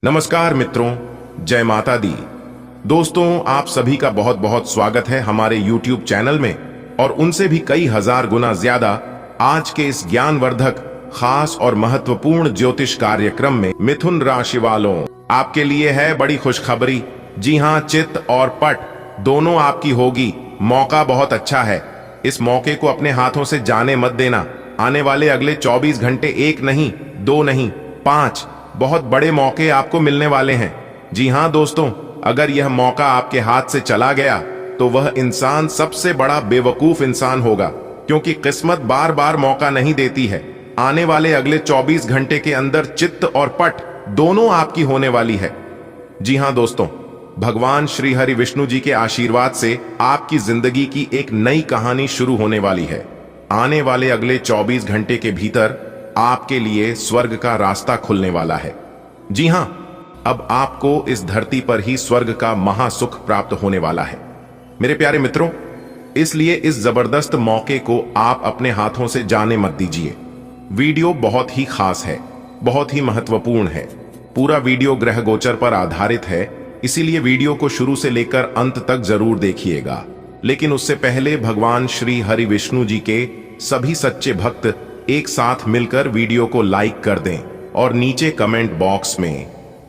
नमस्कार मित्रों, जय माता दी। दोस्तों, आप सभी का बहुत बहुत स्वागत है हमारे YouTube चैनल में और उनसे भी कई हजार गुना ज्यादा आज के इस ज्ञानवर्धक, खास और महत्वपूर्ण ज्योतिष कार्यक्रम में। मिथुन राशि वालों, आपके लिए है बड़ी खुशखबरी। जी हां, चित्त और पट दोनों आपकी होगी। मौका बहुत अच्छा है। इस मौके को अपने हाथों से जाने मत देना। आने वाले अगले 24 घंटे एक नहीं, दो नहीं, 5 बहुत बड़े मौके आपको मिलने वाले हैं। जी हां दोस्तों, अगर यह मौका आपके हाथ से चला गया तो वह इंसान सबसे बड़ा बेवकूफ इंसान होगा, क्योंकि किस्मत बार बार मौका नहीं देती है। आने वाले अगले 24 घंटे के अंदर चित्त और पट दोनों आपकी होने वाली है। जी हां दोस्तों, भगवान श्री हरि विष्णु जी के आशीर्वाद से आपकी जिंदगी की एक नई कहानी शुरू होने वाली है। आने वाले अगले 24 घंटे के भीतर आपके लिए स्वर्ग का रास्ता खुलने वाला है। जी हां, अब आपको इस धरती पर ही स्वर्ग का महासुख प्राप्त होने वाला है मेरे प्यारे मित्रों। इसलिए इस जबरदस्त मौके को आप अपने हाथों से जाने मत दीजिए। वीडियो बहुत ही खास है, बहुत ही महत्वपूर्ण है। पूरा वीडियो ग्रह गोचर पर आधारित है, इसीलिए वीडियो को शुरू से लेकर अंत तक जरूर देखिएगा। लेकिन उससे पहले भगवान श्री हरि विष्णु जी के सभी सच्चे भक्त एक साथ मिलकर वीडियो को लाइक कर दें और नीचे कमेंट बॉक्स में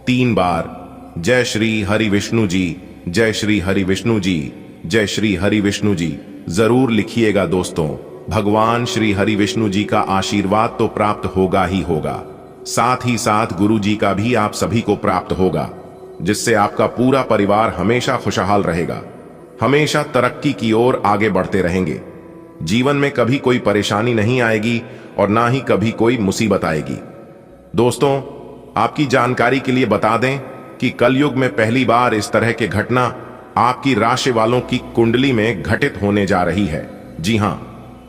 3 बार जय श्री हरि विष्णु जी, जय श्री हरि विष्णु जी, जय श्री हरि विष्णु जी जरूर लिखिएगा। दोस्तों, भगवान श्री हरि विष्णु जी का आशीर्वाद तो प्राप्त होगा ही होगा, साथ ही साथ गुरु जी का भी आप सभी को प्राप्त होगा, जिससे आपका पूरा परिवार हमेशा खुशहाल रहेगा, हमेशा तरक्की की ओर आगे बढ़ते रहेंगे। जीवन में कभी कोई परेशानी नहीं आएगी और ना ही कभी कोई मुसीबत आएगी। दोस्तों, आपकी जानकारी के लिए बता दें कि कलयुग में पहली बार इस तरह के घटना आपकी राशि वालों की कुंडली में घटित होने जा रही है। जी हां,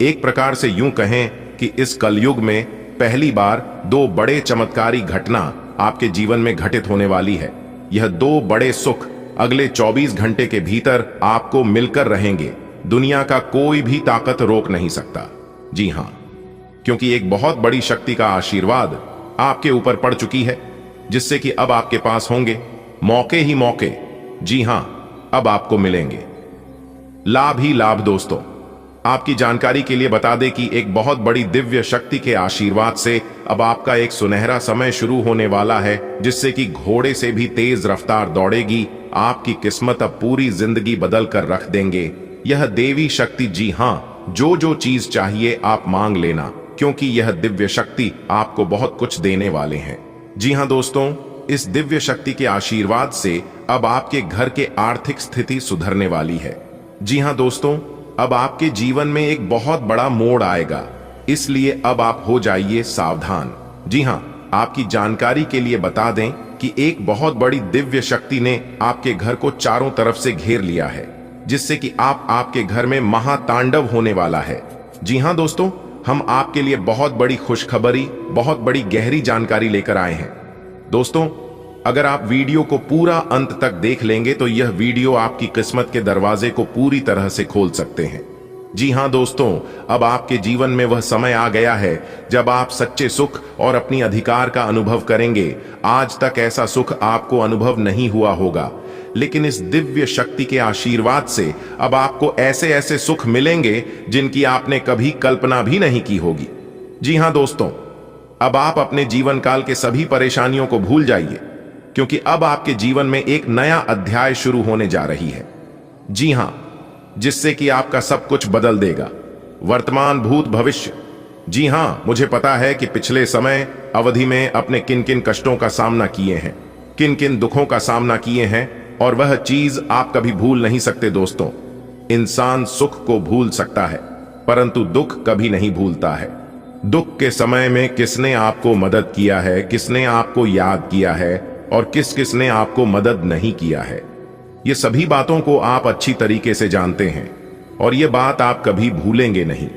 एक प्रकार से यूं कहें कि इस कलयुग में पहली बार 2 बड़े चमत्कारी घटना आपके जीवन में घटित होने वाली है। यह 2 बड़े सुख अगले 24 घंटे के भीतर आपको मिलकर रहेंगे। दुनिया का कोई भी ताकत रोक नहीं सकता। जी हां, क्योंकि एक बहुत बड़ी शक्ति का आशीर्वाद आपके ऊपर पड़ चुकी है, जिससे कि अब आपके पास होंगे मौके ही मौके। जी हां, अब आपको मिलेंगे लाभ ही लाभ। दोस्तों, आपकी जानकारी के लिए बता दें कि एक बहुत बड़ी दिव्य शक्ति के आशीर्वाद से अब आपका एक सुनहरा समय शुरू होने वाला है, जिससे कि घोड़े से भी तेज रफ्तार दौड़ेगी। आपकी किस्मत अब पूरी जिंदगी बदल कर रख देंगे यह देवी शक्ति। जी हां, जो जो चीज चाहिए आप मांग लेना, क्योंकि यह दिव्य शक्ति आपको बहुत कुछ देने वाले हैं। जी हां दोस्तों, इस दिव्य शक्ति के आशीर्वाद से अब आपके घर के आर्थिक स्थिति सुधरने वाली है। जी हां दोस्तों, अब आपके जीवन में एक बहुत बड़ा मोड़ आएगा, इसलिए अब आप हो जाइए सावधान। जी हां, आपकी जानकारी के लिए बता दें कि एक बहुत बड़ी दिव्य शक्ति ने आपके घर को चारों तरफ से घेर लिया है, जिससे कि आपके घर में महातांडव होने वाला है। जी हां दोस्तों, हम आपके लिए बहुत बड़ी खुशखबरी, बहुत बड़ी गहरी जानकारी लेकर आए हैं। दोस्तों, अगर आप वीडियो को पूरा अंत तक देख लेंगे तो यह वीडियो आपकी किस्मत के दरवाजे को पूरी तरह से खोल सकते हैं। जी हां दोस्तों, अब आपके जीवन में वह समय आ गया है जब आप सच्चे सुख और अपनी अधिकार का अनुभव करेंगे। आज तक ऐसा सुख आपको अनुभव नहीं हुआ होगा, लेकिन इस दिव्य शक्ति के आशीर्वाद से अब आपको ऐसे ऐसे सुख मिलेंगे जिनकी आपने कभी कल्पना भी नहीं की होगी। जी हां दोस्तों, अब आप अपने जीवन काल के सभी परेशानियों को भूल जाइए, क्योंकि अब आपके जीवन में एक नया अध्याय शुरू होने जा रही है। जी हां, जिससे कि आपका सब कुछ बदल देगा, वर्तमान, भूत, भविष्य। जी हां, मुझे पता है कि पिछले समय अवधि में अपने किन किन कष्टों का सामना किए हैं, किन किन दुखों का सामना किए हैं, और वह चीज आप कभी भूल नहीं सकते। दोस्तों, इंसान सुख को भूल सकता है, परंतु दुख कभी नहीं भूलता है। दुख के समय में किसने आपको मदद किया है, किसने आपको याद किया है और किस किसने आपको मदद नहीं किया है, ये सभी बातों को आप अच्छी तरीके से जानते हैं, और ये बात आप कभी भूलेंगे नहीं।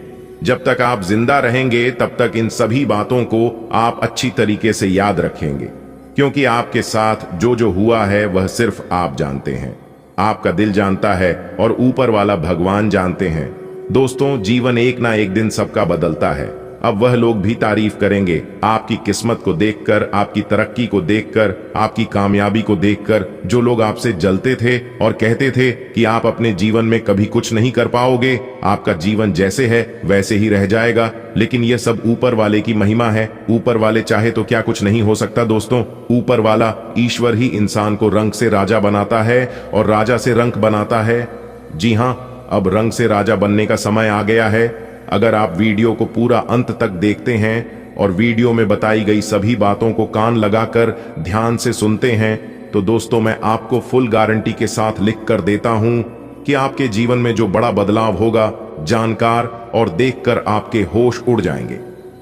जब तक आप जिंदा रहेंगे तब तक इन सभी बातों को आप अच्छी तरीके से याद रखेंगे, क्योंकि आपके साथ जो जो हुआ है वह सिर्फ आप जानते हैं, आपका दिल जानता है और ऊपर वाला भगवान जानते हैं। दोस्तों, जीवन एक ना एक दिन सबका बदलता है। अब वह लोग भी तारीफ करेंगे आपकी किस्मत को देखकर, आपकी तरक्की को देखकर, आपकी कामयाबी को देखकर। जो लोग आपसे जलते थे और कहते थे कि आप अपने जीवन में कभी कुछ नहीं कर पाओगे, आपका जीवन जैसे है वैसे ही रह जाएगा, लेकिन यह सब ऊपर वाले की महिमा है। ऊपर वाले चाहे तो क्या कुछ नहीं हो सकता दोस्तों। ऊपर वाला ईश्वर ही इंसान को रंग से राजा बनाता है और राजा से रंक बनाता है। जी हाँ, अब रंग से राजा बनने का समय आ गया है। अगर आप वीडियो को पूरा अंत तक देखते हैं और वीडियो में बताई गई सभी बातों को कान लगाकर ध्यान से सुनते हैं, तो दोस्तों मैं आपको फुल गारंटी के साथ लिख कर देता हूं कि आपके जीवन में जो बड़ा बदलाव होगा, जानकार और देखकर आपके होश उड़ जाएंगे।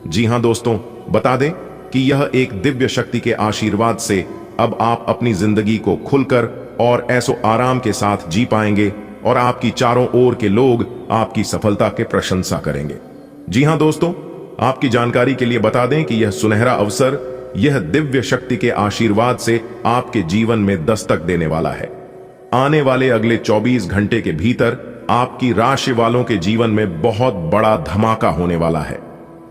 जी हां दोस्तों, बता दें कि यह एक दिव्य शक्ति के आशीर्वाद से अब आप अपनी जिंदगी को खुलकर और ऐसो आराम के साथ जी पाएंगे और आपकी चारों ओर के लोग आपकी सफलता के प्रशंसा करेंगे। जी हां दोस्तों, आपकी जानकारी के लिए बता दें कि यह सुनहरा अवसर, यह दिव्य शक्ति के आशीर्वाद से आपके जीवन में दस्तक देने वाला है। आने वाले अगले 24 घंटे के भीतर आपकी राशि वालों के जीवन में बहुत बड़ा धमाका होने वाला है।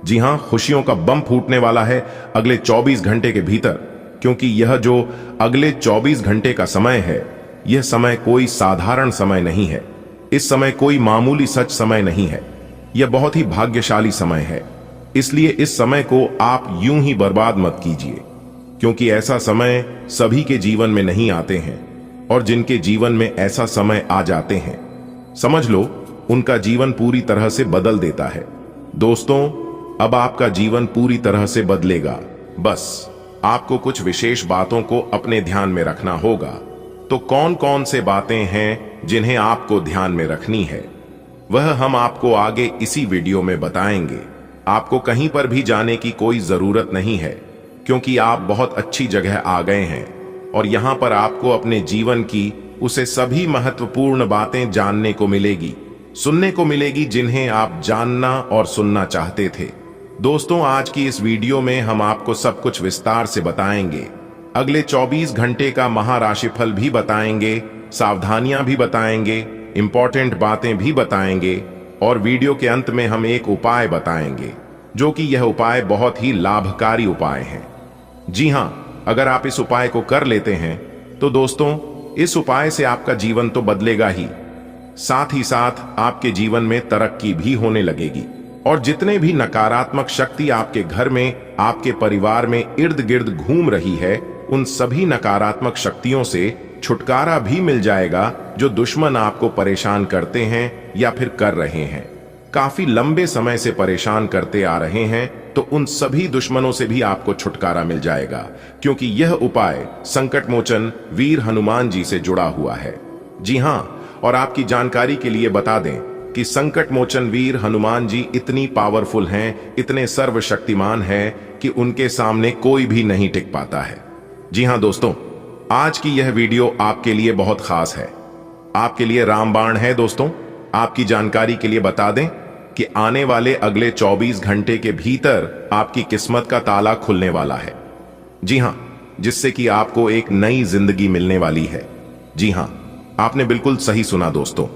जी हां, खुशियों का बम फूटने वाला है अगले 24 घंटे के भीतर, क्योंकि यह जो अगले 24 घंटे का समय है, यह समय कोई साधारण समय नहीं है। इस समय कोई मामूली सच समय नहीं है, यह बहुत ही भाग्यशाली समय है। इसलिए इस समय को आप यूं ही बर्बाद मत कीजिए, क्योंकि ऐसा समय सभी के जीवन में नहीं आते हैं, और जिनके जीवन में ऐसा समय आ जाते हैं, समझ लो उनका जीवन पूरी तरह से बदल देता है। दोस्तों, अब आपका जीवन पूरी तरह से बदलेगा। बस आपको कुछ विशेष बातों को अपने ध्यान में रखना होगा। तो कौन कौन से बातें हैं जिन्हें आपको ध्यान में रखनी है, वह हम आपको आगे इसी वीडियो में बताएंगे। आपको कहीं पर भी जाने की कोई जरूरत नहीं है, क्योंकि आप बहुत अच्छी जगह आ गए हैं और यहां पर आपको अपने जीवन की उसे सभी महत्वपूर्ण बातें जानने को मिलेगी, सुनने को मिलेगी, जिन्हें आप जानना और सुनना चाहते थे। दोस्तों, आज की इस वीडियो में हम आपको सब कुछ विस्तार से बताएंगे। अगले 24 घंटे का महाराशिफल भी बताएंगे, सावधानियां भी बताएंगे, इंपॉर्टेंट बातें भी बताएंगे, और वीडियो के अंत में हम एक उपाय बताएंगे, जो कि यह उपाय बहुत ही लाभकारी उपाय है। जी हां, अगर आप इस उपाय को कर लेते हैं तो दोस्तों, इस उपाय से आपका जीवन तो बदलेगा ही, साथ ही साथ आपके जीवन में तरक्की भी होने लगेगी, और जितने भी नकारात्मक शक्ति आपके घर में, आपके परिवार में इर्द गिर्द घूम रही है, उन सभी नकारात्मक शक्तियों से छुटकारा भी मिल जाएगा। जो दुश्मन आपको परेशान करते हैं या फिर कर रहे हैं, काफी लंबे समय से परेशान करते आ रहे हैं, तो उन सभी दुश्मनों से भी आपको छुटकारा मिल जाएगा, क्योंकि यह उपाय संकट मोचन वीर हनुमान जी से जुड़ा हुआ है। जी हां, और आपकी जानकारी के लिए बता दें कि संकट मोचन वीर हनुमान जी इतनी पावरफुल हैं, इतने सर्वशक्तिमान हैं कि उनके सामने कोई भी नहीं टिक पाता है। जी हां दोस्तों, आज की यह वीडियो आपके लिए बहुत खास है, आपके लिए रामबाण है। दोस्तों, आपकी जानकारी के लिए बता दें कि आने वाले अगले 24 घंटे के भीतर आपकी किस्मत का ताला खुलने वाला है। जी हां, जिससे कि आपको एक नई जिंदगी मिलने वाली है। जी हां, आपने बिल्कुल सही सुना दोस्तों।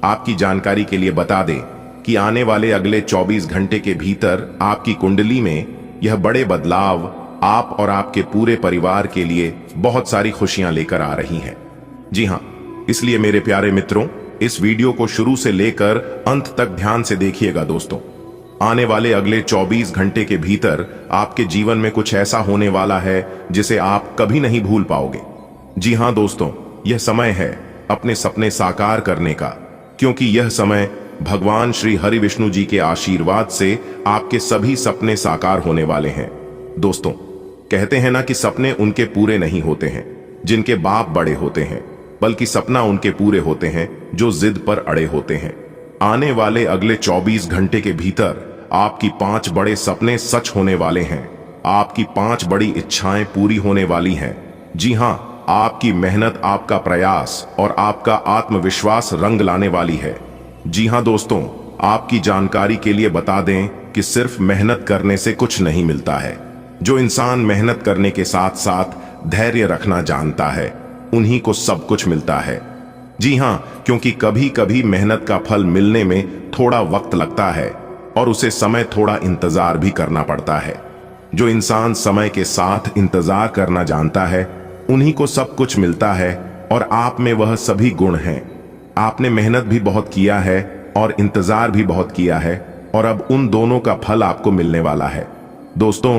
आपकी जानकारी के लिए बता दें कि आने वाले अगले 24 घंटे के भीतर आपकी कुंडली में यह बड़े बदलाव आप और आपके पूरे परिवार के लिए बहुत सारी खुशियां लेकर आ रही हैं। जी हां, इसलिए मेरे प्यारे मित्रों, इस वीडियो को शुरू से लेकर अंत तक ध्यान से देखिएगा दोस्तों। आने वाले अगले 24 घंटे के भीतर आपके जीवन में कुछ ऐसा होने वाला है जिसे आप कभी नहीं भूल पाओगे। जी हां दोस्तों, यह समय है अपने सपने साकार करने का, क्योंकि यह समय भगवान श्री हरि विष्णु जी के आशीर्वाद से आपके सभी सपने साकार होने वाले हैं। दोस्तों, कहते हैं ना कि सपने उनके पूरे नहीं होते हैं जिनके बाप बड़े होते हैं, बल्कि सपना उनके पूरे होते हैं जो जिद पर अड़े होते हैं। आने वाले अगले 24 घंटे के भीतर आपकी 5 बड़े सपने सच होने वाले हैं। आपकी 5 बड़ी इच्छाएं पूरी होने वाली हैं। जी हां, आपकी मेहनत, आपका प्रयास और आपका आत्मविश्वास रंग लाने वाली है। जी हां दोस्तों, आपकी जानकारी के लिए बता दें कि सिर्फ मेहनत करने से कुछ नहीं मिलता है। जो इंसान मेहनत करने के साथ साथ धैर्य रखना जानता है, उन्हीं को सब कुछ मिलता है। जी हां, क्योंकि कभी कभी मेहनत का फल मिलने में थोड़ा वक्त लगता है, और उसे समय थोड़ा इंतजार भी करना पड़ता है। जो इंसान समय के साथ इंतजार करना जानता है उन्हीं को सब कुछ मिलता है, और आप में वह सभी गुण हैं। आपने मेहनत भी बहुत किया है और इंतजार भी बहुत किया है, और अब उन दोनों का फल आपको मिलने वाला है। दोस्तों,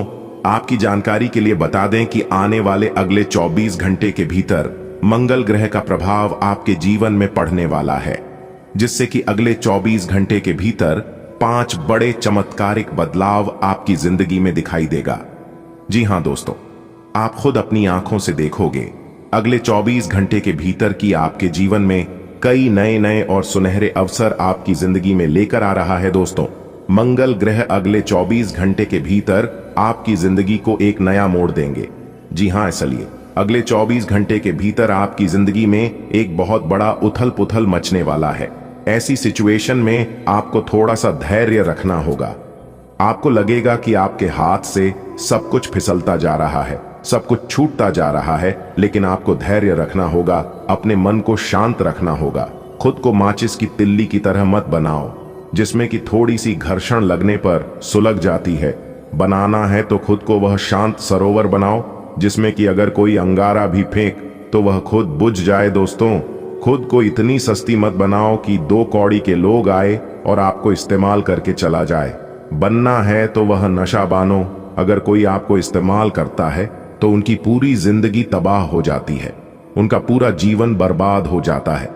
आपकी जानकारी के लिए बता दें कि आने वाले अगले 24 घंटे के भीतर मंगल ग्रह का प्रभाव आपके जीवन में पड़ने वाला है, जिससे कि अगले 24 घंटे के भीतर 5 बड़े चमत्कारिक बदलाव आपकी जिंदगी में दिखाई देगा। जी हां दोस्तों, आप खुद अपनी आंखों से देखोगे अगले 24 घंटे के भीतर की आपके जीवन में कई नए नए और सुनहरे अवसर आपकी जिंदगी में लेकर आ रहा है। दोस्तों, मंगल ग्रह अगले 24 घंटे के भीतर आपकी जिंदगी को एक नया मोड़ देंगे। जी हां, इसलिए अगले 24 घंटे के भीतर आपकी जिंदगी में एक बहुत बड़ा उथल पुथल मचने वाला है। ऐसी सिचुएशन में आपको थोड़ा सा धैर्य रखना होगा। आपको लगेगा कि आपके हाथ से सब कुछ फिसलता जा रहा है, सब कुछ छूटता जा रहा है, लेकिन आपको धैर्य रखना होगा, अपने मन को शांत रखना होगा। खुद को माचिस की तिल्ली की तरह मत बनाओ, जिसमें कि थोड़ी सी घर्षण लगने पर सुलग जाती है। बनाना है तो खुद को वह शांत सरोवर बनाओ, जिसमें कि अगर कोई अंगारा भी फेंक तो वह खुद बुझ जाए। दोस्तों, खुद को इतनी सस्ती मत बनाओ कि 2 कौड़ी के लोग आए और आपको इस्तेमाल करके चला जाए। बनना है तो वह नशा बानो। अगर कोई आपको इस्तेमाल करता है तो उनकी पूरी जिंदगी तबाह हो जाती है, उनका पूरा जीवन बर्बाद हो जाता है।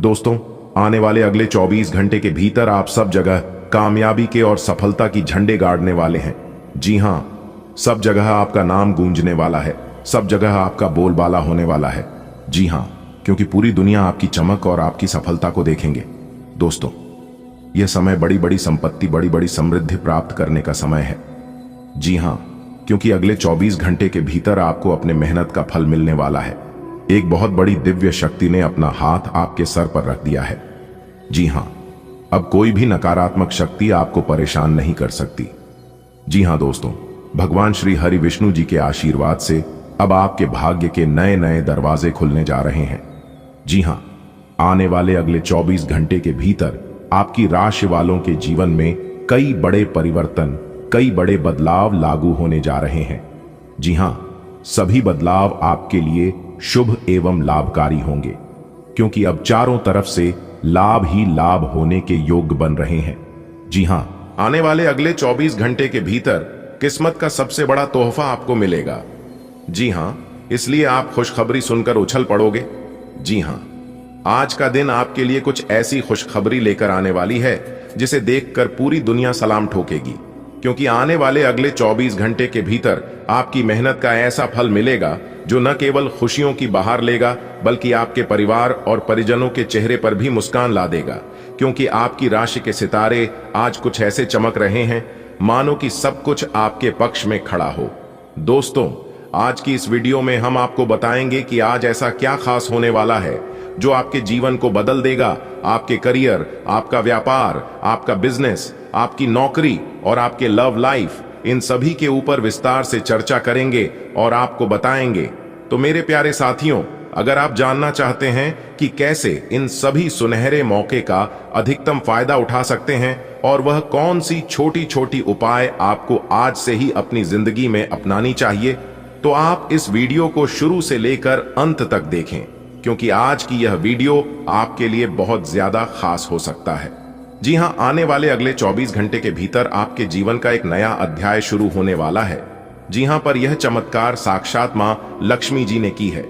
दोस्तों, आने वाले अगले 24 घंटे के भीतर आप सब जगह कामयाबी के और सफलता की झंडे गाड़ने वाले हैं। जी हां, सब जगह आपका नाम गूंजने वाला है, सब जगह आपका बोलबाला होने वाला है। जी हां, क्योंकि पूरी दुनिया आपकी चमक और आपकी सफलता को देखेंगे। दोस्तों, यह समय बड़ी बड़ी संपत्ति, बड़ी बड़ी समृद्धि प्राप्त करने का समय है। जी हां, क्योंकि अगले 24 घंटे के भीतर आपको अपने मेहनत का फल मिलने वाला है। एक बहुत बड़ी दिव्य शक्ति ने अपना हाथ आपके सर पर रख दिया है। जी हां, अब कोई भी नकारात्मक शक्ति आपको परेशान नहीं कर सकती। जी हां दोस्तों, भगवान श्री हरि विष्णु जी के आशीर्वाद से अब आपके भाग्य के नए नए दरवाजे खुलने जा रहे हैं। जी हां, आने वाले अगले 24 घंटे के भीतर आपकी राशि वालों के जीवन में कई बड़े परिवर्तन, कई बड़े बदलाव लागू होने जा रहे हैं। जी हां, सभी बदलाव आपके लिए शुभ एवं लाभकारी होंगे, क्योंकि अब चारों तरफ से लाभ ही लाभ होने के योग्य बन रहे हैं। जी हां, आने वाले अगले 24 घंटे के भीतर किस्मत का सबसे बड़ा तोहफा आपको मिलेगा। जी हां, इसलिए आप खुशखबरी सुनकर उछल पड़ोगे। जी हां, आज का दिन आपके लिए कुछ ऐसी खुशखबरी लेकर आने वाली है जिसे देखकर पूरी दुनिया सलाम ठोकेगी, क्योंकि आने वाले अगले 24 घंटे के भीतर आपकी मेहनत का ऐसा फल मिलेगा जो न केवल खुशियों की बहार लेगा, बल्कि आपके परिवार और परिजनों के चेहरे पर भी मुस्कान ला देगा, क्योंकि आपकी राशि के सितारे आज कुछ ऐसे चमक रहे हैं मानो कि सब कुछ आपके पक्ष में खड़ा हो। दोस्तों, आज की इस वीडियो में हम आपको बताएंगे कि आज ऐसा क्या खास होने वाला है जो आपके जीवन को बदल देगा। आपके करियर, आपका व्यापार, आपका बिजनेस, आपकी नौकरी और आपके लव लाइफ, इन सभी के ऊपर विस्तार से चर्चा करेंगे और आपको बताएंगे। तो मेरे प्यारे साथियों, अगर आप जानना चाहते हैं कि कैसे इन सभी सुनहरे मौके का अधिकतम फायदा उठा सकते हैं और वह कौन सी छोटी छोटी उपाय आपको आज से ही अपनी जिंदगी में अपनानी चाहिए, तो आप इस वीडियो को शुरू से लेकर अंत तक देखें, क्योंकि आज की यह वीडियो आपके लिए बहुत ज्यादा खास हो सकता है। जी हां, आने वाले अगले 24 घंटे के भीतर आपके जीवन का एक नया अध्याय शुरू होने वाला है। जी हां, पर यह चमत्कार साक्षात मां लक्ष्मी जी ने की है।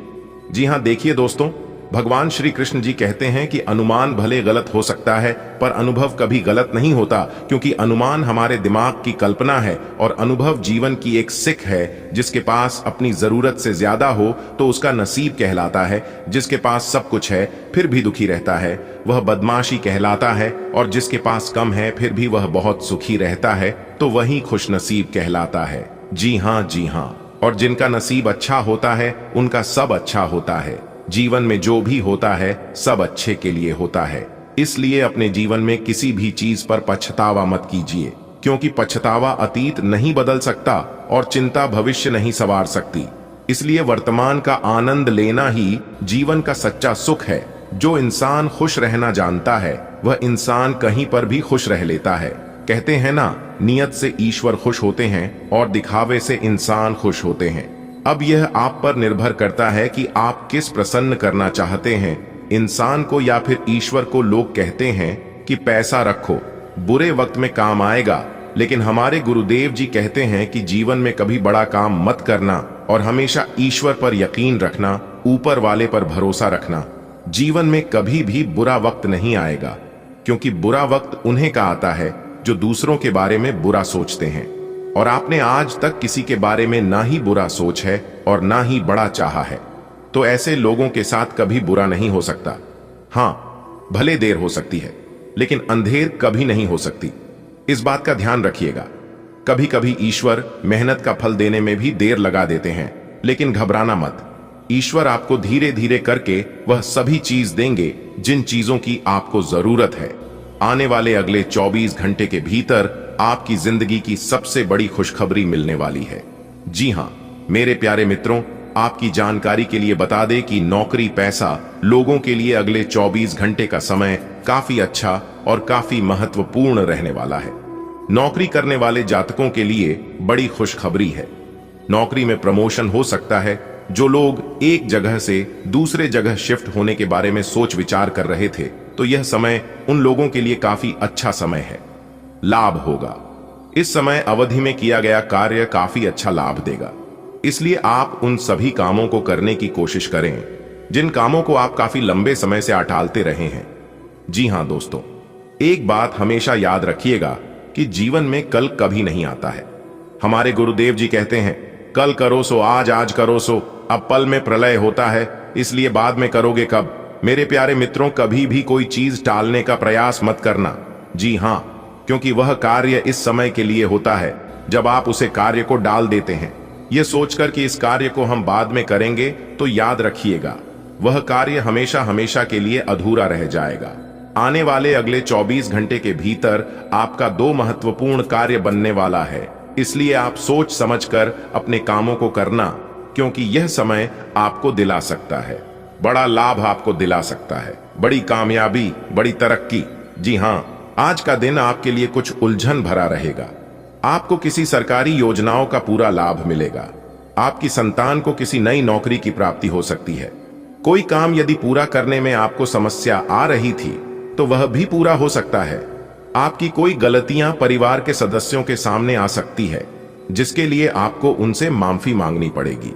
जी हां, देखिए दोस्तों, भगवान श्री कृष्ण जी कहते हैं कि अनुमान भले गलत हो सकता है पर अनुभव कभी गलत नहीं होता, क्योंकि अनुमान हमारे दिमाग की कल्पना है और अनुभव जीवन की एक सिक है। जिसके पास अपनी जरूरत से ज्यादा हो तो उसका नसीब कहलाता है, जिसके पास सब कुछ है फिर भी दुखी रहता है वह बदमाशी कहलाता है, और जिसके पास कम है फिर भी वह बहुत सुखी रहता है तो वही खुशनसीब कहलाता है। जी हां, जी हां, और जिनका नसीब अच्छा होता है उनका सब अच्छा होता है। जीवन में जो भी होता है सब अच्छे के लिए होता है। इसलिए अपने जीवन में किसी भी चीज पर पछतावा मत कीजिए, क्योंकि पछतावा अतीत नहीं बदल सकता और चिंता भविष्य नहीं संवार सकती। इसलिए वर्तमान का आनंद लेना ही जीवन का सच्चा सुख है। जो इंसान खुश रहना जानता है वह इंसान कहीं पर भी खुश रह लेता है। कहते हैं ना, नियत से ईश्वर खुश होते हैं और दिखावे से इंसान खुश होते हैं। अब यह आप पर निर्भर करता है कि आप किस प्रसन्न करना चाहते हैं, इंसान को या फिर ईश्वर को। लोग कहते हैं कि पैसा रखो, बुरे वक्त में काम आएगा, लेकिन हमारे गुरुदेव जी कहते हैं कि जीवन में कभी बड़ा काम मत करना और हमेशा ईश्वर पर यकीन रखना, ऊपर वाले पर भरोसा रखना। जीवन में कभी भी बुरा वक्त नहीं आएगा, क्योंकि बुरा वक्त उन्हें का आता है जो दूसरों के बारे में बुरा सोचते हैं। और आपने आज तक किसी के बारे में ना ही बुरा सोच है और ना ही बड़ा चाहा है, तो ऐसे लोगों के साथ कभी बुरा नहीं हो सकता। हाँ, भले देर हो सकती है, लेकिन अंधेर कभी नहीं हो सकती। इस बात का ध्यान रखिएगा। कभी कभी ईश्वर मेहनत का फल देने में भी देर लगा देते हैं, लेकिन घबराना मत। ईश्वर आपको धीरे धीरे करके वह सभी चीज देंगे जिन चीजों की आपको जरूरत है। आने वाले अगले 24 घंटे के भीतर आपकी जिंदगी की सबसे बड़ी खुशखबरी मिलने वाली है। जी हां, मेरे प्यारे मित्रों, आपकी जानकारी के लिए बता दें कि नौकरी, पैसा, लोगों के लिए अगले 24 घंटे का समय काफी अच्छा और काफी महत्वपूर्ण रहने वाला है। नौकरी करने वाले जातकों के लिए बड़ी खुशखबरी है। नौकरी में प्रमोशन हो सकता है। जो लोग एक जगह से दूसरे जगह शिफ्ट होने के बारे में सोच विचार कर रहे थे, तो यह समय उन लोगों के लिए काफी अच्छा समय है। लाभ होगा। इस समय अवधि में किया गया कार्य काफी अच्छा लाभ देगा, इसलिए आप उन सभी कामों को करने की कोशिश करें जिन कामों को आप काफी लंबे समय से टालते रहे हैं। जी हां दोस्तों, एक बात हमेशा याद रखिएगा कि जीवन में कल कभी नहीं आता है। हमारे गुरुदेव जी कहते हैं, कल करो सो आज, आज करो सो अब। पल में प्रलय होता है, इसलिए बाद में करोगे कब। मेरे प्यारे मित्रों, कभी भी कोई चीज टालने का प्रयास मत करना। जी हां, क्योंकि वह कार्य इस समय के लिए होता है जब आप उसे कार्य को डाल देते हैं, यह सोचकर कि इस कार्य को हम बाद में करेंगे, तो याद रखिएगा वह कार्य हमेशा हमेशा के लिए अधूरा रह जाएगा। आने वाले अगले 24 घंटे के भीतर आपका 2 महत्वपूर्ण कार्य बनने वाला है, इसलिए आप सोच समझकर अपने कामों को करना, क्योंकि यह समय आपको दिला सकता है, बड़ा लाभ आपको दिला सकता है, बड़ी कामयाबी, बड़ी तरक्की। जी हां, आज का दिन आपके लिए कुछ उलझन भरा रहेगा। आपको किसी सरकारी योजनाओं का पूरा लाभ मिलेगा। आपकी संतान को किसी नई नौकरी की प्राप्ति हो सकती है। कोई काम यदि पूरा करने में आपको समस्या आ रही थी, तो वह भी पूरा हो सकता है। आपकी कोई गलतियां परिवार के सदस्यों के सामने आ सकती है, जिसके लिए आपको उनसे माफी मांगनी पड़ेगी।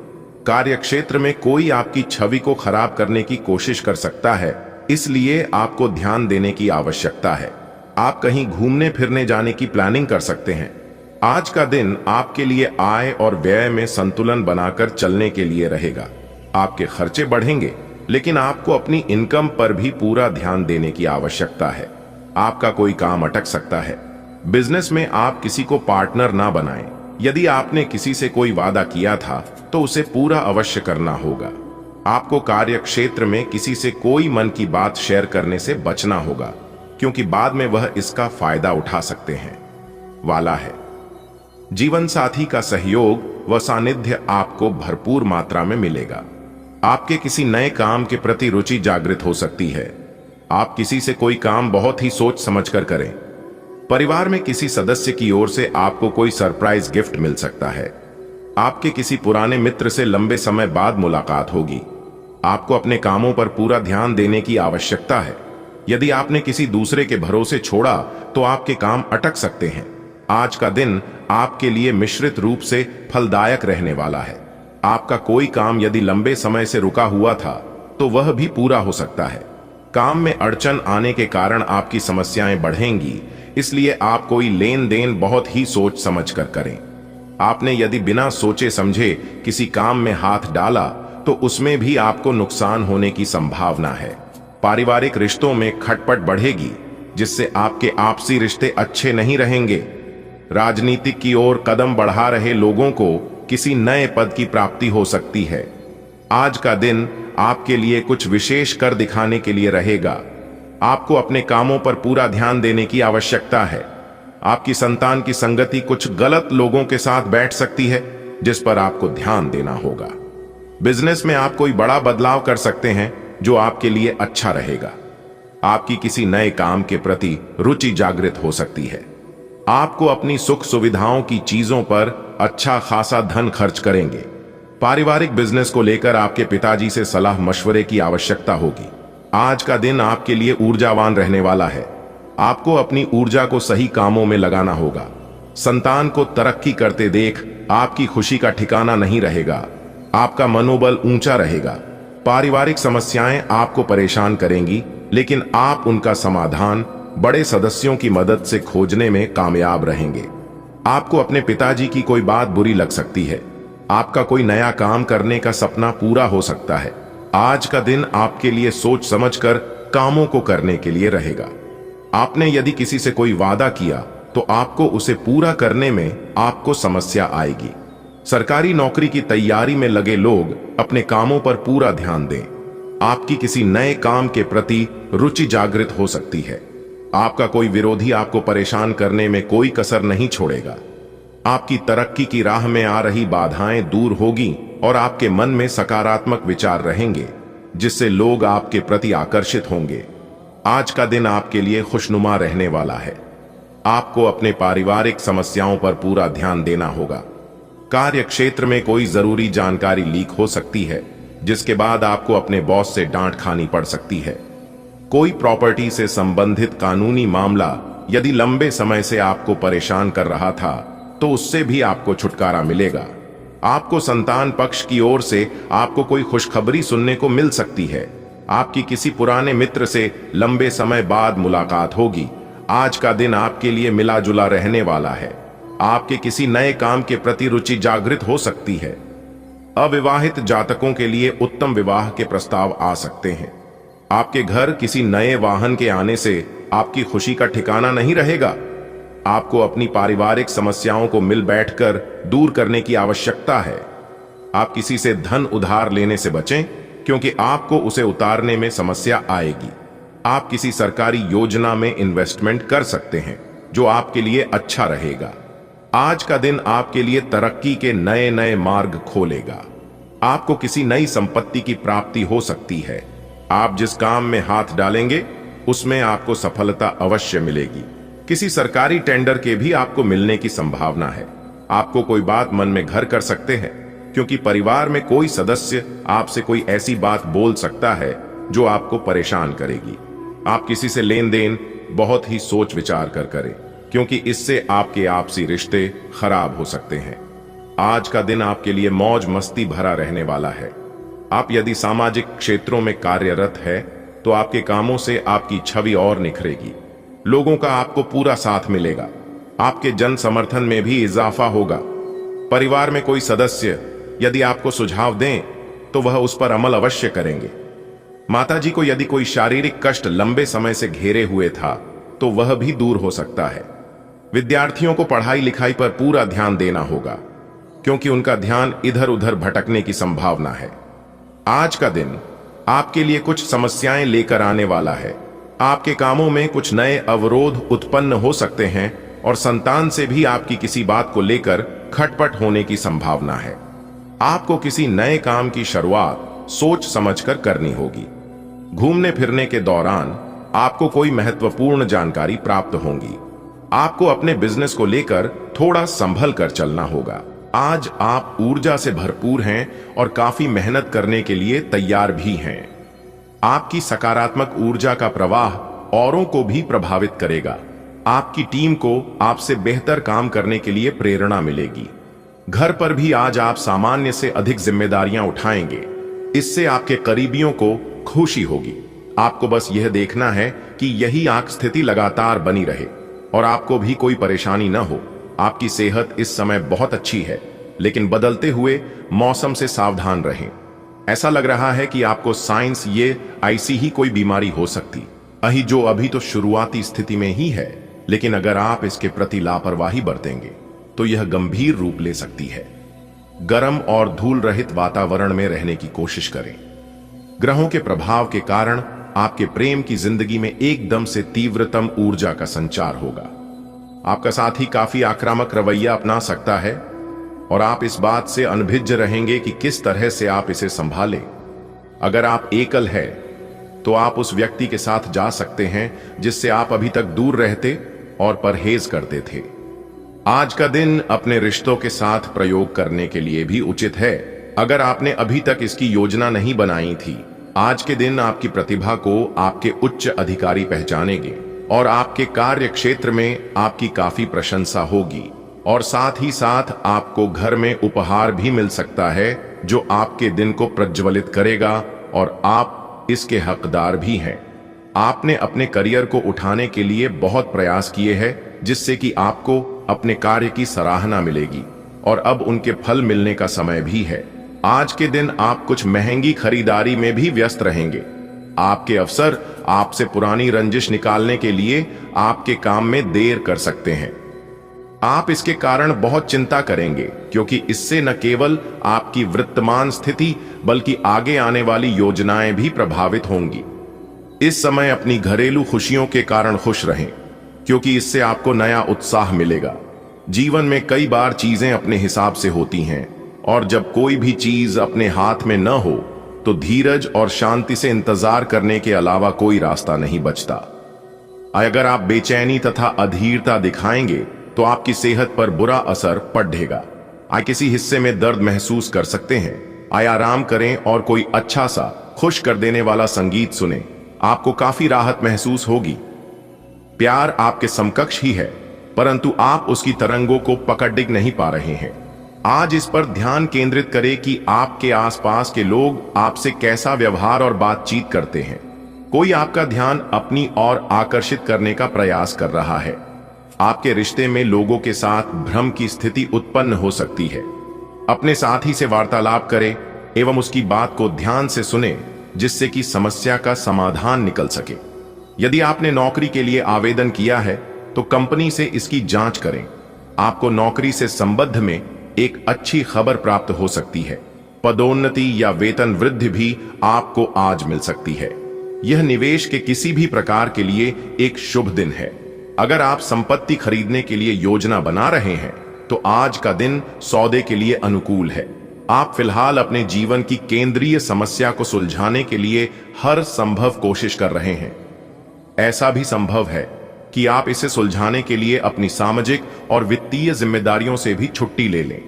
कार्य क्षेत्र में कोई आपकी छवि को खराब करने की कोशिश कर सकता है, इसलिए आपको ध्यान देने की आवश्यकता है। आप कहीं घूमने फिरने जाने की प्लानिंग कर सकते हैं। आज का दिन आपके लिए आय और व्यय में संतुलन बनाकर चलने के लिए रहेगा। आपके खर्चे बढ़ेंगे, लेकिन आपको अपनी इनकम पर भी पूरा ध्यान देने की आवश्यकता है। आपका कोई काम अटक सकता है। बिजनेस में आप किसी को पार्टनर ना बनाएं। यदि आपने किसी से कोई वादा किया था, तो उसे पूरा अवश्य करना होगा। आपको कार्य क्षेत्र में किसी से कोई मन की बात शेयर करने से बचना होगा, क्योंकि बाद में वह इसका फायदा उठा सकते हैं वाला है। जीवन साथी का सहयोग व सानिध्य आपको भरपूर मात्रा में मिलेगा। आपके किसी नए काम के प्रति रुचि जागृत हो सकती है। आप किसी से कोई काम बहुत ही सोच समझकर करें। परिवार में किसी सदस्य की ओर से आपको कोई सरप्राइज गिफ्ट मिल सकता है। आपके किसी पुराने मित्र से लंबे समय बाद मुलाकात होगी। आपको अपने कामों पर पूरा ध्यान देने की आवश्यकता है। यदि आपने किसी दूसरे के भरोसे छोड़ा, तो आपके काम अटक सकते हैं। आज का दिन आपके लिए मिश्रित रूप से फलदायक रहने वाला है। आपका कोई काम यदि लंबे समय से रुका हुआ था, तो वह भी पूरा हो सकता है। काम में अड़चन आने के कारण आपकी समस्याएं बढ़ेंगी, इसलिए आप कोई लेन देन बहुत ही सोच समझ कर करें। आपने यदि बिना सोचे समझे किसी काम में हाथ डाला, तो उसमें भी आपको नुकसान होने की संभावना है। पारिवारिक रिश्तों में खटपट बढ़ेगी, जिससे आपके आपसी रिश्ते अच्छे नहीं रहेंगे। राजनीतिक की ओर कदम बढ़ा रहे लोगों को किसी नए पद की प्राप्ति हो सकती है। आज का दिन आपके लिए कुछ विशेष कर दिखाने के लिए रहेगा। आपको अपने कामों पर पूरा ध्यान देने की आवश्यकता है। आपकी संतान की संगति कुछ गलत लोगों के साथ बैठ सकती है, जिस पर आपको ध्यान देना होगा। बिजनेस में आप कोई बड़ा बदलाव कर सकते हैं, जो आपके लिए अच्छा रहेगा। आपकी किसी नए काम के प्रति रुचि जागृत हो सकती है। आपको अपनी सुख सुविधाओं की चीजों पर अच्छा खासा धन खर्च करेंगे। पारिवारिक बिजनेस को लेकर आपके पिताजी से सलाह मशवरे की आवश्यकता होगी। आज का दिन आपके लिए ऊर्जावान रहने वाला है। आपको अपनी ऊर्जा को सही कामों में लगाना होगा। संतान को तरक्की करते देख आपकी खुशी का ठिकाना नहीं रहेगा। आपका मनोबल ऊंचा रहेगा। पारिवारिक समस्याएं आपको परेशान करेंगी, लेकिन आप उनका समाधान बड़े सदस्यों की मदद से खोजने में कामयाब रहेंगे। आपको अपने पिताजी की कोई बात बुरी लग सकती है। आपका कोई नया काम करने का सपना पूरा हो सकता है। आज का दिन आपके लिए सोच समझकर कामों को करने के लिए रहेगा। आपने यदि किसी से कोई वादा किया तो आपको उसे पूरा करने में आपको समस्या आएगी। सरकारी नौकरी की तैयारी में लगे लोग अपने कामों पर पूरा ध्यान दें। आपकी किसी नए काम के प्रति रुचि जागृत हो सकती है। आपका कोई विरोधी आपको परेशान करने में कोई कसर नहीं छोड़ेगा। आपकी तरक्की की राह में आ रही बाधाएं दूर होगी और आपके मन में सकारात्मक विचार रहेंगे, जिससे लोग आपके प्रति आकर्षित होंगे। आज का दिन आपके लिए खुशनुमा रहने वाला है। आपको अपने पारिवारिक समस्याओं पर पूरा ध्यान देना होगा। कार्य क्षेत्र में कोई जरूरी जानकारी लीक हो सकती है, जिसके बाद आपको अपने बॉस से डांट खानी पड़ सकती है। कोई प्रॉपर्टी से संबंधित कानूनी मामला यदि लंबे समय से आपको परेशान कर रहा था तो उससे भी आपको छुटकारा मिलेगा। आपको संतान पक्ष की ओर से आपको कोई खुशखबरी सुनने को मिल सकती है। आपकी किसी पुराने मित्र से लंबे समय बाद मुलाकात होगी। आज का दिन आपके लिए मिला जुला रहने वाला है। आपके किसी नए काम के प्रति रुचि जागृत हो सकती है। अविवाहित जातकों के लिए उत्तम विवाह के प्रस्ताव आ सकते हैं। आपके घर किसी नए वाहन के आने से आपकी खुशी का ठिकाना नहीं रहेगा। आपको अपनी पारिवारिक समस्याओं को मिल बैठकर दूर करने की आवश्यकता है। आप किसी से धन उधार लेने से बचें, क्योंकि आपको उसे उतारने में समस्या आएगी। आप किसी सरकारी योजना में इन्वेस्टमेंट कर सकते हैं, जो आपके लिए अच्छा रहेगा। आज का दिन आपके लिए तरक्की के नए नए मार्ग खोलेगा। आपको किसी नई संपत्ति की प्राप्ति हो सकती है। आप जिस काम में हाथ डालेंगे उसमें आपको सफलता अवश्य मिलेगी। किसी सरकारी टेंडर के भी आपको मिलने की संभावना है। आपको कोई बात मन में घर कर सकते हैं, क्योंकि परिवार में कोई सदस्य आपसे कोई ऐसी बात बोल सकता है जो आपको परेशान करेगी। आप किसी से लेन देन बहुत ही सोच विचार कर करें, क्योंकि इससे आपके आपसी रिश्ते खराब हो सकते हैं। आज का दिन आपके लिए मौज मस्ती भरा रहने वाला है। आप यदि सामाजिक क्षेत्रों में कार्यरत है तो आपके कामों से आपकी छवि और निखरेगी। लोगों का आपको पूरा साथ मिलेगा। आपके जन समर्थन में भी इजाफा होगा। परिवार में कोई सदस्य यदि आपको सुझाव दें तो वह उस पर अमल अवश्य करेंगे। माताजी को यदि कोई शारीरिक कष्ट लंबे समय से घेरे हुए था तो वह भी दूर हो सकता है। विद्यार्थियों को पढ़ाई लिखाई पर पूरा ध्यान देना होगा, क्योंकि उनका ध्यान इधर उधर भटकने की संभावना है। आज का दिन आपके लिए कुछ समस्याएं लेकर आने वाला है। आपके कामों में कुछ नए अवरोध उत्पन्न हो सकते हैं और संतान से भी आपकी किसी बात को लेकर खटपट होने की संभावना है। आपको किसी नए काम की शुरुआत सोच समझकर करनी होगी। घूमने फिरने के दौरान आपको कोई महत्वपूर्ण जानकारी प्राप्त होगी। आपको अपने बिजनेस को लेकर थोड़ा संभल कर चलना होगा। आज आप ऊर्जा से भरपूर हैं और काफी मेहनत करने के लिए तैयार भी हैं। आपकी सकारात्मक ऊर्जा का प्रवाह औरों को भी प्रभावित करेगा। आपकी टीम को आपसे बेहतर काम करने के लिए प्रेरणा मिलेगी। घर पर भी आज आप सामान्य से अधिक जिम्मेदारियां उठाएंगे। इससे आपके करीबियों को खुशी होगी। आपको बस यह देखना है कि यही आंख स्थिति लगातार बनी रहे और आपको भी कोई परेशानी न हो। आपकी सेहत इस समय बहुत अच्छी है, लेकिन बदलते हुए मौसम से सावधान रहें। ऐसा लग रहा है कि आपको साइंस ये ऐसी ही कोई बीमारी हो सकती जो अभी तो शुरुआती स्थिति में ही है, लेकिन अगर आप इसके प्रति लापरवाही बरतेंगे तो यह गंभीर रूप ले सकती है। गर्म और धूल रहित वातावरण में रहने की कोशिश करें। ग्रहों के प्रभाव के कारण आपके प्रेम की जिंदगी में एकदम से तीव्रतम ऊर्जा का संचार होगा। आपका साथी काफी आक्रामक रवैया अपना सकता है और आप इस बात से अनभिज्ञ रहेंगे कि किस तरह से आप इसे संभालें। अगर आप एकल है तो आप उस व्यक्ति के साथ जा सकते हैं जिससे आप अभी तक दूर रहते और परहेज करते थे। आज का दिन अपने रिश्तों के साथ प्रयोग करने के लिए भी उचित है। अगर आपने अभी तक इसकी योजना नहीं बनाई थी, आज के दिन आपकी प्रतिभा को आपके उच्च अधिकारी पहचानेंगे और आपके कार्य क्षेत्र में आपकी काफी प्रशंसा होगी। और साथ ही साथ आपको घर में उपहार भी मिल सकता है जो आपके दिन को प्रज्वलित करेगा और आप इसके हकदार भी हैं। आपने अपने करियर को उठाने के लिए बहुत प्रयास किए हैं, जिससे कि आपको अपने कार्य की सराहना मिलेगी और अब उनके फल मिलने का समय भी है। आज के दिन आप कुछ महंगी खरीदारी में भी व्यस्त रहेंगे। आपके अफसर आपसे पुरानी रंजिश निकालने के लिए आपके काम में देर कर सकते हैं। आप इसके कारण बहुत चिंता करेंगे, क्योंकि इससे न केवल आपकी वर्तमान स्थिति बल्कि आगे आने वाली योजनाएं भी प्रभावित होंगी। इस समय अपनी घरेलू खुशियों के कारण खुश रहें, क्योंकि इससे आपको नया उत्साह मिलेगा। जीवन में कई बार चीजें अपने हिसाब से होती हैं, और जब कोई भी चीज अपने हाथ में न हो तो धीरज और शांति से इंतजार करने के अलावा कोई रास्ता नहीं बचता। अगर आप बेचैनी तथा अधीरता दिखाएंगे तो आपकी सेहत पर बुरा असर पड़ेगा। किसी हिस्से में दर्द महसूस कर सकते हैं। आराम करें और कोई अच्छा सा खुश कर देने वाला संगीत सुने, आपको काफी राहत महसूस होगी। प्यार आपके समकक्ष ही है, परंतु आप उसकी तरंगों को पकड़ नहीं पा रहे हैं। आज इस पर ध्यान केंद्रित करें कि आपके आसपास के लोग आपसे कैसा व्यवहार और बातचीत करते हैं। कोई आपका ध्यान अपनी ओर आकर्षित करने का प्रयास कर रहा है। आपके रिश्ते में लोगों के साथ भ्रम की स्थिति उत्पन्न हो सकती है। अपने साथी से वार्तालाप करें एवं उसकी बात को ध्यान से सुने, जिससे कि समस्या का समाधान निकल सके। यदि आपने नौकरी के लिए आवेदन किया है तो कंपनी से इसकी जांच करें। आपको नौकरी से संबंध में एक अच्छी खबर प्राप्त हो सकती है। पदोन्नति या वेतन वृद्धि भी आपको आज मिल सकती है। यह निवेश के किसी भी प्रकार के लिए एक शुभ दिन है। अगर आप संपत्ति खरीदने के लिए योजना बना रहे हैं तो आज का दिन सौदे के लिए अनुकूल है। आप फिलहाल अपने जीवन की केंद्रीय समस्या को सुलझाने के लिए हर संभव कोशिश कर रहे हैं। ऐसा भी संभव है कि आप इसे सुलझाने के लिए अपनी सामाजिक और वित्तीय जिम्मेदारियों से भी छुट्टी ले लें।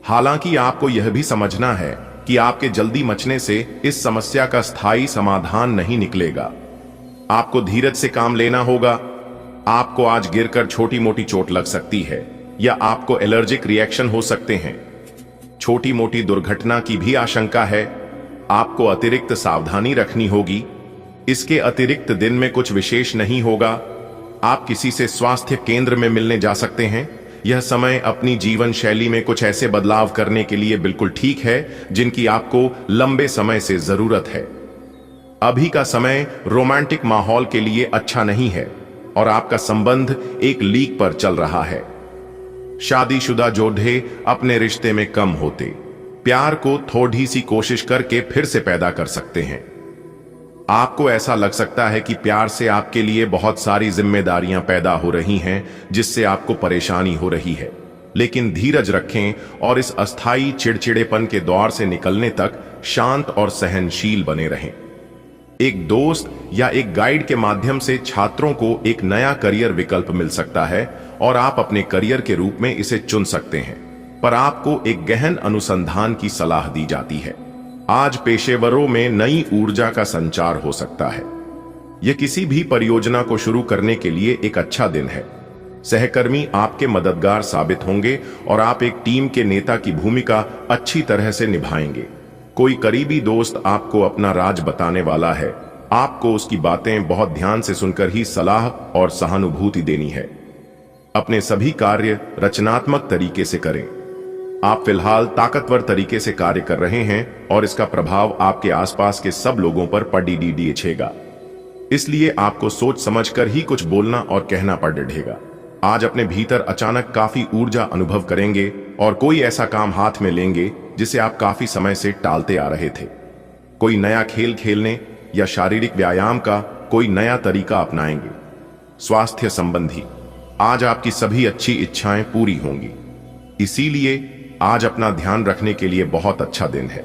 हालांकि आपको यह भी समझना है कि आपके जल्दी मचने से इस समस्या का स्थायी समाधान नहीं निकलेगा। आपको धीरज से काम लेना होगा। आपको आज गिरकर छोटी मोटी चोट लग सकती है या आपको एलर्जिक रिएक्शन हो सकते हैं। छोटी मोटी दुर्घटना की भी आशंका है। आपको अतिरिक्त सावधानी रखनी होगी। इसके अतिरिक्त दिन में कुछ विशेष नहीं होगा। आप किसी से स्वास्थ्य केंद्र में मिलने जा सकते हैं। यह समय अपनी जीवन शैली में कुछ ऐसे बदलाव करने के लिए बिल्कुल ठीक है जिनकी आपको लंबे समय से जरूरत है। अभी का समय रोमांटिक माहौल के लिए अच्छा नहीं है और आपका संबंध एक लीक पर चल रहा है। शादीशुदा जोड़े अपने रिश्ते में कम होते प्यार को थोड़ी सी कोशिश करके फिर से पैदा कर सकते हैं। आपको ऐसा लग सकता है कि प्यार से आपके लिए बहुत सारी जिम्मेदारियां पैदा हो रही हैं, जिससे आपको परेशानी हो रही है। लेकिन धीरज रखें और इस अस्थायी चिड़चिड़ेपन के दौर से निकलने तक शांत और सहनशील बने रहें। एक दोस्त या एक गाइड के माध्यम से छात्रों को एक नया करियर विकल्प मिल सकता है और आप अपने करियर के रूप में इसे चुन सकते हैं, पर आपको एक गहन अनुसंधान की सलाह दी जाती है। आज पेशेवरों में नई ऊर्जा का संचार हो सकता है। यह किसी भी परियोजना को शुरू करने के लिए एक अच्छा दिन है। सहकर्मी आपके मददगार साबित होंगे और आप एक टीम के नेता की भूमिका अच्छी तरह से निभाएंगे। कोई करीबी दोस्त आपको अपना राज बताने वाला है। आपको उसकी बातें बहुत ध्यान से सुनकर ही सलाह और सहानुभूति देनी है। अपने सभी कार्य रचनात्मक तरीके से करें। आप फिलहाल ताकतवर तरीके से कार्य कर रहे हैं और इसका प्रभाव आपके आसपास के सब लोगों पर पड़ेगा। इसलिए आपको सोच समझकर ही कुछ बोलना और कहना पड़ेगा। आज अपने भीतर अचानक काफी ऊर्जा अनुभव करेंगे और कोई ऐसा काम हाथ में लेंगे जिसे आप काफी समय से टालते आ रहे थे। कोई नया खेल खेलने या शारीरिक व्यायाम का कोई नया तरीका अपनाएंगे। स्वास्थ्य संबंधी आज आपकी सभी अच्छी इच्छाएं पूरी होंगी। इसीलिए आज अपना ध्यान रखने के लिए बहुत अच्छा दिन है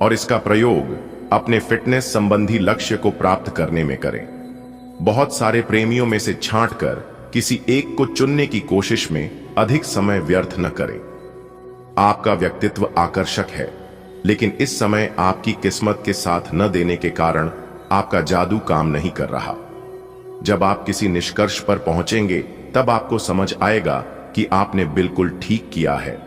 और इसका प्रयोग अपने फिटनेस संबंधी लक्ष्य को प्राप्त करने में करें। बहुत सारे प्रेमियों में से छांटकर किसी एक को चुनने की कोशिश में अधिक समय व्यर्थ न करें। आपका व्यक्तित्व आकर्षक है, लेकिन इस समय आपकी किस्मत के साथ न देने के कारण आपका जादू काम नहीं कर रहा। जब आप किसी निष्कर्ष पर पहुंचेंगे, तब आपको समझ आएगा कि आपने बिल्कुल ठीक किया है।